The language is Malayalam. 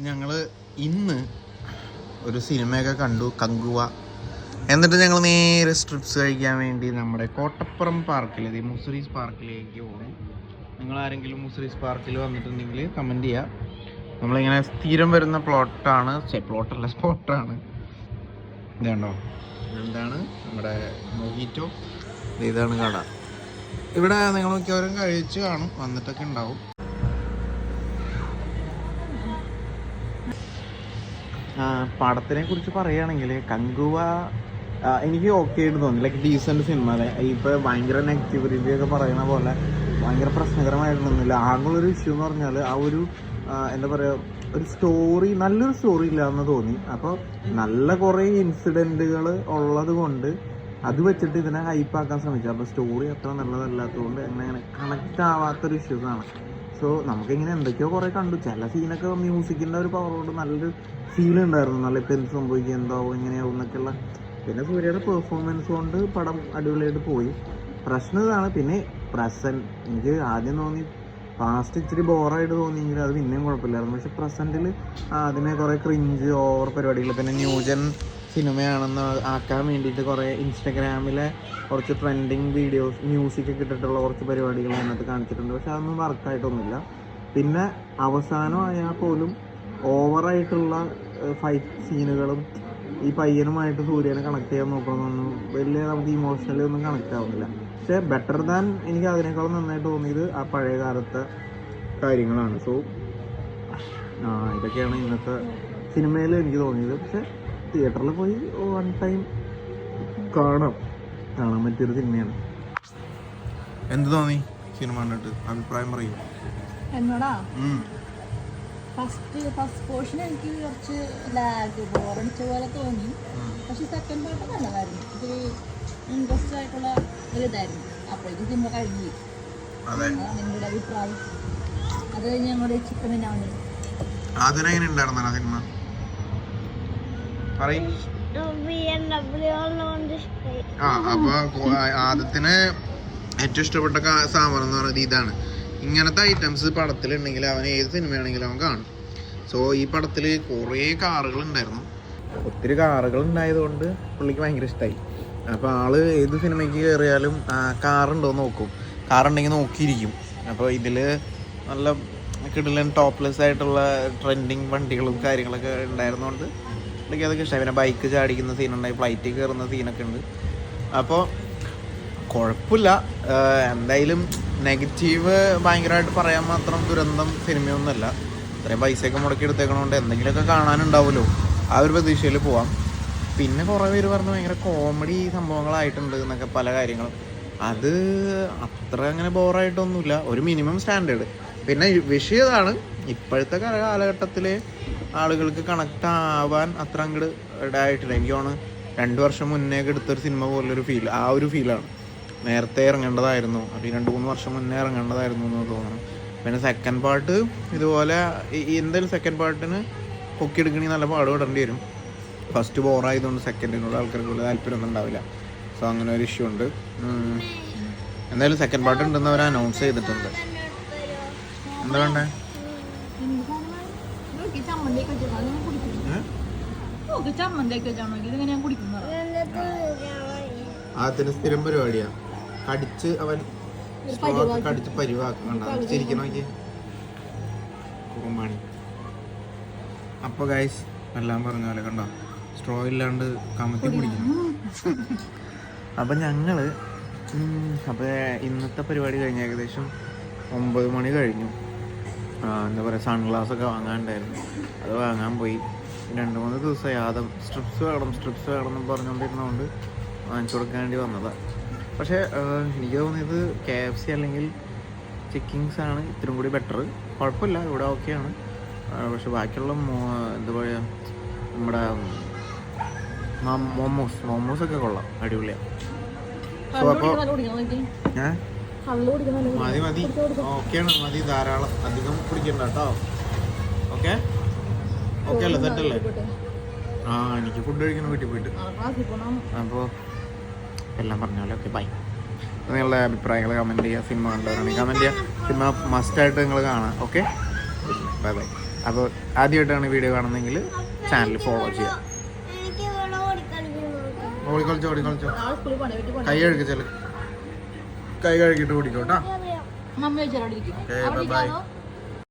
ഞങ്ങൾ ഇന്ന് ഒരു സിനിമയൊക്കെ കണ്ടു, കങ്കുവ. എന്നിട്ട് ഞങ്ങൾ നേരെ സ്ട്രിപ്സ് കഴിക്കാൻ വേണ്ടി നമ്മുടെ കോട്ടപ്പുറം പാർക്കിൽ, മുസിറീസ് പാർക്കിലേക്ക് പോകും. നിങ്ങൾ ആരെങ്കിലും മുസിറീസ് പാർക്കിൽ വന്നിട്ടുണ്ടെങ്കിൽ കമൻറ്റ് ചെയ്യുക. നമ്മളിങ്ങനെ സ്ഥിരം വരുന്ന സ്പോട്ടാണ്. ഇതുണ്ടോ, എന്താണ് നമ്മുടെ മൊഹിറ്റോ. ഇതാണ് കട. ഇവിടെ നിങ്ങൾ മിക്കവരും കഴിച്ച് കാണും, വന്നിട്ടൊക്കെ ഉണ്ടാവും. പടത്തിനെ കുറിച്ച് പറയുകയാണെങ്കിൽ കങ്കുവ എനിക്ക് ഓക്കെ ആയിട്ട് തോന്നി. Like decent cinema. ഇപ്പോൾ ഭയങ്കര നെഗറ്റീവ് റിവ്യൂ ഒക്കെ പറയുന്ന പോലെ ഭയങ്കര പ്രശ്നകരമായിട്ടൊന്നുമില്ല. ആകെയുള്ളൊരു ഇഷ്യൂ എന്ന് പറഞ്ഞാൽ ആ ഒരു എന്താ പറയുക, ഒരു സ്റ്റോറി, നല്ലൊരു സ്റ്റോറി ഇല്ല എന്ന് തോന്നി. അപ്പോൾ നല്ല കുറേ ഇൻസിഡൻറ്റുകൾ ഉള്ളത് കൊണ്ട് അത് വെച്ചിട്ട് ഇതിനെ ഹൈപ്പാക്കാൻ ശ്രമിച്ചു. അപ്പോൾ സ്റ്റോറി അത്ര നല്ലതല്ലാത്തതുകൊണ്ട് അങ്ങനെ കണക്റ്റ് ആവാത്തൊരു ഇഷ്യൂസാണ്. സോ നമുക്കിങ്ങനെ എന്തൊക്കെയോ കുറേ കണ്ടു. ചില സീനൊക്കെ മ്യൂസിക്കിൻ്റെ ഒരു പവറോട് നല്ലൊരു ഫീൽ ഉണ്ടായിരുന്നു. നല്ല ഇപ്പം എന്ത് സംഭവിക്കുക, എന്താവും, എങ്ങനെയാവും എന്നൊക്കെയുള്ള. പിന്നെ സൂര്യയുടെ പെർഫോമൻസ് കൊണ്ട് പടം അടിപൊളിയായിട്ട് പോയി. പ്രശ്നം ഇതാണ്. പിന്നെ പ്രസൻറ്റ് എനിക്ക് ആദ്യം തോന്നി പാസ്റ്റ് ഇച്ചിരി ബോറായിട്ട് തോന്നിയെങ്കിൽ അത് പിന്നെയും കുഴപ്പമില്ലായിരുന്നു. പക്ഷെ പ്രസൻറ്റിൽ അതിനെ കുറേ ക്രിഞ്ച് ഓവർ പരിപാടികൾ, പിന്നെ ന്യൂജൻ സിനിമയാണെന്ന് ആക്കാൻ വേണ്ടിയിട്ട് കുറേ ഇൻസ്റ്റഗ്രാമിലെ കുറച്ച് ട്രെൻഡിങ് വീഡിയോസ്, മ്യൂസിക്കൊക്കെ ഇട്ടിട്ടുള്ള കുറച്ച് പരിപാടികൾ അതിനകത്ത് കാണിച്ചിട്ടുണ്ട്. പക്ഷെ അതൊന്നും വർക്കായിട്ടൊന്നുമില്ല. പിന്നെ അവസാനമായാൽ പോലും ഓവറായിട്ടുള്ള ഫൈറ്റ് സീനുകളും ഈ പയ്യനുമായിട്ട് സൂര്യനെ കണക്ട് ചെയ്യാൻ നോക്കണമെന്നൊന്നും വലിയ നമുക്ക് ഇമോഷണലി ഒന്നും കണക്ട് ആവുന്നില്ല. പക്ഷെ ബെറ്റർ ദാൻ എനിക്ക് അതിനേക്കാളും നന്നായിട്ട് തോന്നിയത് ആ പഴയ കാലത്തെ കാര്യങ്ങളാണ്. സോ ഇതൊക്കെയാണ് ഇന്നത്തെ സിനിമയിൽ എനിക്ക് തോന്നിയത്. പക്ഷെ തിയേറ്ററിൽ പോയി വൺ ടൈം കാണാൻ പറ്റിയൊരു സിനിമയാണ്. എന്ത് തോന്നി സിനിമ കണ്ടിട്ട്? അഭിപ്രായം പറയും. എന്നോടാ ഫസ്റ്റ് പോർഷൻ എനിക്ക് കുറച്ച് ലാഗ് ബോറടിച്ച പോലെ തോന്നി. പക്ഷെ സെക്കൻഡ് പാർട്ട് നല്ലതായിരുന്നു. ഇത് ഇൻട്രസ്റ്റ് ആയിട്ടുള്ള ഒരിതായിരുന്നു. അപ്പോഴേക്കും സിനിമ കഴിഞ്ഞു. നിങ്ങളുടെ അഭിപ്രായം? അത് കഴിഞ്ഞ് ഞങ്ങളുടെ ചിക്കൻ തന്നെയാണ്. അപ്പൊ ആദ്യത്തിന് ഏറ്റവും ഇഷ്ടപ്പെട്ട സാധനം എന്ന് പറയുന്നത് ഇതാണ്. ഇങ്ങനത്തെ ഐറ്റംസ് പടത്തിലുണ്ടെങ്കിൽ അവൻ ഏത് സിനിമയാണെങ്കിലും അവൻ കാണും. സോ ഈ പടത്തിൽ കുറേ കാറുകൾ ഉണ്ടായിരുന്നു. ഒത്തിരി കാറുകൾ ഉണ്ടായതുകൊണ്ട് പുള്ളിക്ക് ഭയങ്കര ഇഷ്ടമായി. അപ്പോൾ ആള് ഏത് സിനിമയ്ക്ക് കയറിയാലും കാറുണ്ടോ നോക്കും. കാറുണ്ടെങ്കിൽ നോക്കിയിരിക്കും. അപ്പോൾ ഇതിൽ നല്ല കിടിലൻ ടോപ്ലെസ് ആയിട്ടുള്ള ട്രെൻഡിങ് വണ്ടികളും കാര്യങ്ങളൊക്കെ ഉണ്ടായിരുന്നതുകൊണ്ട് പുള്ളിക്ക് അതൊക്കെ ഇഷ്ടമായി. പിന്നെ ബൈക്ക് ചാടിക്കുന്ന സീനുണ്ടായി, ഫ്ലൈറ്റിൽ കയറുന്ന സീനൊക്കെ ഉണ്ട്. അപ്പോൾ കുഴപ്പമില്ല. എന്തായാലും നെഗറ്റീവ് ഭയങ്കരമായിട്ട് പറയാൻ മാത്രം ദുരന്തം സിനിമയൊന്നുമല്ല. ഇത്രയും പൈസയൊക്കെ മുടക്കി എടുത്തേക്കണോണ്ട് എന്തെങ്കിലുമൊക്കെ കാണാനുണ്ടാവുമല്ലോ, ആ ഒരു പ്രതീക്ഷയിൽ പോവാം. പിന്നെ കുറേ പേര് പറഞ്ഞു ഭയങ്കര കോമഡി സംഭവങ്ങളായിട്ടുണ്ട് എന്നൊക്കെ പല കാര്യങ്ങളും. അത് അത്ര അങ്ങനെ ബോറായിട്ടൊന്നുമില്ല, ഒരു മിനിമം സ്റ്റാൻഡേർഡ്. പിന്നെ വിഷയതാണ് ഇപ്പോഴത്തെ കാലഘട്ടത്തിൽ ആളുകൾക്ക് കണക്ട് ആവാൻ അത്ര അങ്ങോട്ട് ഇതായിട്ടില്ല. എനിക്ക് തോന്നുന്നു 2 വർഷം മുന്നേ എടുത്തൊരു സിനിമ പോലൊരു ഫീൽ, ആ ഒരു ഫീലാണ്. നേരത്തെ ഇറങ്ങേണ്ടതായിരുന്നു, അപ്പോൾ 2-3 വർഷം മുന്നേ ഇറങ്ങേണ്ടതായിരുന്നു എന്ന് തോന്നുന്നു. പിന്നെ സെക്കൻഡ് പാർട്ട് ഇതുപോലെ എന്തായാലും സെക്കൻഡ് പാർട്ടിന് പൊക്കിയെടുക്കണമെങ്കിൽ നല്ല പാടുപെടേണ്ടി വരും. ഫസ്റ്റ് ബോറായതുകൊണ്ട് സെക്കൻഡിനോട് ആൾക്കാർക്ക് വലിയ താല്പര്യമൊന്നും ഉണ്ടാവില്ല. സോ അങ്ങനെ ഒരു ഇഷ്യൂ ഉണ്ട്. എന്തായാലും സെക്കൻഡ് പാർട്ട് ഉണ്ടെന്ന് അവർ അനൗൺസ് ചെയ്തിട്ടുണ്ട്. എന്താ വേണ്ടേ? അതിന് സ്ഥിരം പരിപാടിയാ. കടിച്ച് അവൻ കടിച്ച് പരിവാക്കണ്ട ചിരിക്കണോക്ക് കുറുമാണി. അപ്പോൾ ഗൈസ് എല്ലാം പറഞ്ഞ പോലെ കണ്ടോ, സ്ട്രോ ഇല്ലാണ്ട് കമത്തി കുടിക്കണം. അപ്പം ഞങ്ങൾ ഇന്നത്തെ പരിപാടി കഴിഞ്ഞ് ഏകദേശം 9 മണി കഴിഞ്ഞു. എന്താ പറയുക, സൺഗ്ലാസൊക്കെ വാങ്ങാനുണ്ടായിരുന്നു, അത് വാങ്ങാൻ പോയി. 2-3 ദിവസമായി ആദ്യം സ്ട്രിപ്സ് വേണം പറഞ്ഞുകൊണ്ടിരുന്നതുകൊണ്ട് വാങ്ങിച്ചു കൊടുക്കാൻ വേണ്ടി വന്നതാണ്. പക്ഷേ എനിക്ക് തോന്നിയത് KFC അല്ലെങ്കിൽ ചിക്കിങ്സ് ആണ് ഇത്തിരി കൂടി ബെറ്റർ. കുഴപ്പമില്ല, ഇവിടെ ഓക്കെയാണ്. പക്ഷെ ബാക്കിയുള്ള എന്താ പറയുക, നമ്മുടെ മോമോസൊക്കെ കൊള്ളാം, അടിപൊളിയാണ്. സോ അപ്പോൾ മതി ഓക്കെയാണ്, മതി ധാരാളം, അധികം കുടിക്കണ്ട കേട്ടോ. ഓക്കെ അല്ലേ, സെറ്റല്ലേ? എനിക്ക് ഫുഡ് കഴിക്കണം വീട്ടിൽ പോയിട്ട്. അപ്പോൾ എല്ലാം പറഞ്ഞ പോലെ ഓക്കെ, ബൈ. നിങ്ങളുടെ അഭിപ്രായങ്ങൾ കമൻറ്റ് ചെയ്യുക. സിനിമ കണ്ടവരാണെങ്കിൽ കമൻറ്റ് ചെയ്യുക. സിനിമ മസ്റ്റായിട്ട് നിങ്ങൾ കാണാം. Okay, bye bye. അപ്പോൾ ആദ്യമായിട്ടാണ് വീഡിയോ കാണുന്നതെങ്കിൽ ചാനൽ ഫോളോ ചെയ്യാം. ഓടിക്കളിച്ചോ നാളെ സ്കൂളിൽ പോകണേ, വീട്ടിൽ പോകണേ. കൈ കഴുകിച്ചാൽ കൈ കഴുകിയിട്ട് ഓടിക്കോട്ടാ. മമ്മി വെച്ചാൽ അവിടെ ഇരിക്കും. Okay, അവിടെ bye-bye. ഇരിക്കാമോ?